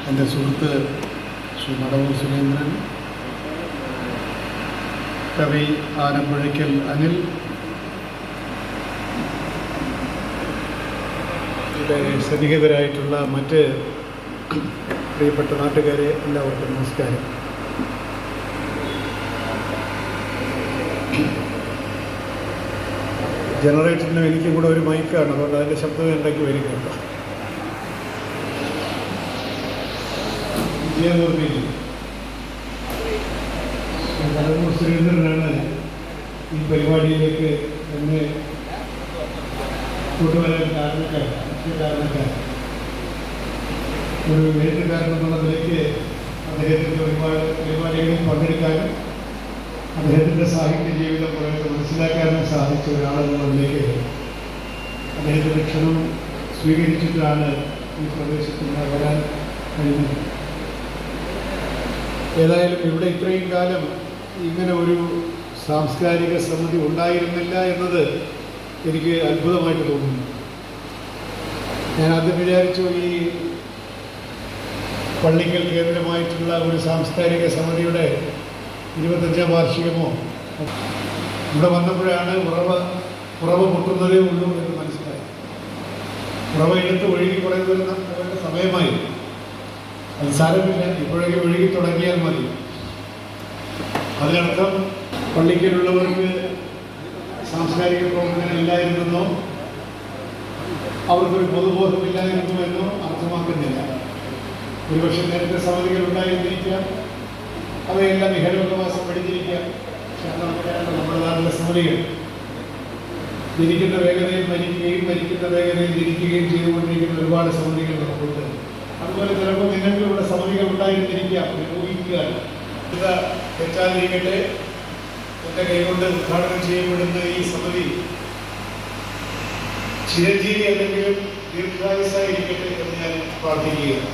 എൻ്റെ സുഹൃത്ത് ശ്രീ മടവൂർ സുരേന്ദ്രൻ, കവി ആനപ്പുഴയ്ക്കൽ അനിൽ, ഇവിടെ സന്നിഹിതരായിട്ടുള്ള മറ്റ് പ്രിയപ്പെട്ട നാട്ടുകാരെ എല്ലാവർക്കും നമസ്കാരം. ജനറേറ്ററിനും എനിക്കും കൂടെ ഒരു മൈക്കാണ്, അതുകൊണ്ട് അതിൻ്റെ ശബ്ദം ഉണ്ടാക്കി വരികയുണ്ട്. വിജയമൂർത്തി മടവൂർ സുരേന്ദ്രനാണ് ഈ പരിപാടിയിലേക്ക് എന്നെ കൊണ്ടുവരാൻ കാരണക്കാരൻ. ഒരു എഴുത്തുകാരൻ എന്നുള്ള നിലയ്ക്ക് അദ്ദേഹത്തിൻ്റെ ഒരുപാട് പരിപാടികളിൽ പങ്കെടുക്കാനും അദ്ദേഹത്തിൻ്റെ സാഹിത്യ ജീവിതം കുറേ മനസ്സിലാക്കാനും സാധിച്ച ഒരാളെന്നുള്ളതിലേക്ക് അദ്ദേഹത്തിൻ്റെ ക്ഷണം സ്വീകരിച്ചിട്ടാണ് ഈ പ്രദേശത്ത് വരാൻ കഴിഞ്ഞത്. ഏതായാലും ഇവിടെ ഇത്രയും കാലം ഇങ്ങനെ ഒരു സാംസ്കാരിക സമിതി ഉണ്ടായിരുന്നില്ല എന്നത് എനിക്ക് അത്ഭുതമായിട്ട് തോന്നുന്നു. ഞാൻ ആദ്യം വിചാരിച്ചു ഈ പള്ളിക്കൽ കേന്ദ്രമായിട്ടുള്ള ഒരു സാംസ്കാരിക സമിതിയുടെ 25ാം വാർഷികമോ ഇവിടെ വന്നപ്പോഴാണ് ഉറവ് പൊട്ടുന്നതേ ഉള്ളൂ എന്ന് മനസ്സിലായി. ഉറവ എടുത്ത് ഒഴുകി കുറേ വരുന്ന സമയമായി. അത് സാരമില്ല, ഇപ്പോഴേക്ക് ഒഴുകി തുടങ്ങിയാൽ മതി. അതിനർത്ഥം പള്ളിക്കലുള്ളവർക്ക് സാംസ്കാരിക പ്രവർത്തനം ഇല്ലായിരുന്നെന്നോ അവർക്കൊരു പൊതുബോധമില്ലായിരുന്നുവെന്നോ അർത്ഥമാക്കുന്നില്ല. ഒരുപക്ഷെ നേരത്തെ സമിതികൾ ഉണ്ടായിരുന്നിരിക്കാം, അവയെല്ലാം ഇഹലോകവാസം പഠിച്ചിരിക്കാം. പക്ഷെ നമ്മുടെ നാട്ടിലെ സമിതികൾ ജനിക്കുന്ന വേഗതയിൽ മരിക്കുകയും മരിക്കുന്ന വേഗതയിൽ ജനിക്കുകയും ചെയ്തുകൊണ്ടിരിക്കുന്ന ഒരുപാട് സമിതികൾ നമുക്കുണ്ട്. അതുപോലെ ചിലപ്പോൾ നിങ്ങൾക്ക് ഇവിടെ സമിതികൾ ഉണ്ടായിരുന്നിരിക്കാം, ഊഹിക്കുക. തെറ്റാതിരിക്കട്ടെ, എൻ്റെ കൈകൊണ്ട് ഉദ്ഘാടനം ചെയ്യപ്പെടുന്ന ഈ സമിതി ചിരഞ്ജീവി എന്തെങ്കിലും ദീർഘായുസ്സായിരിക്കട്ടെ എന്ന് ഞാൻ പ്രാർത്ഥിക്കുകയാണ്.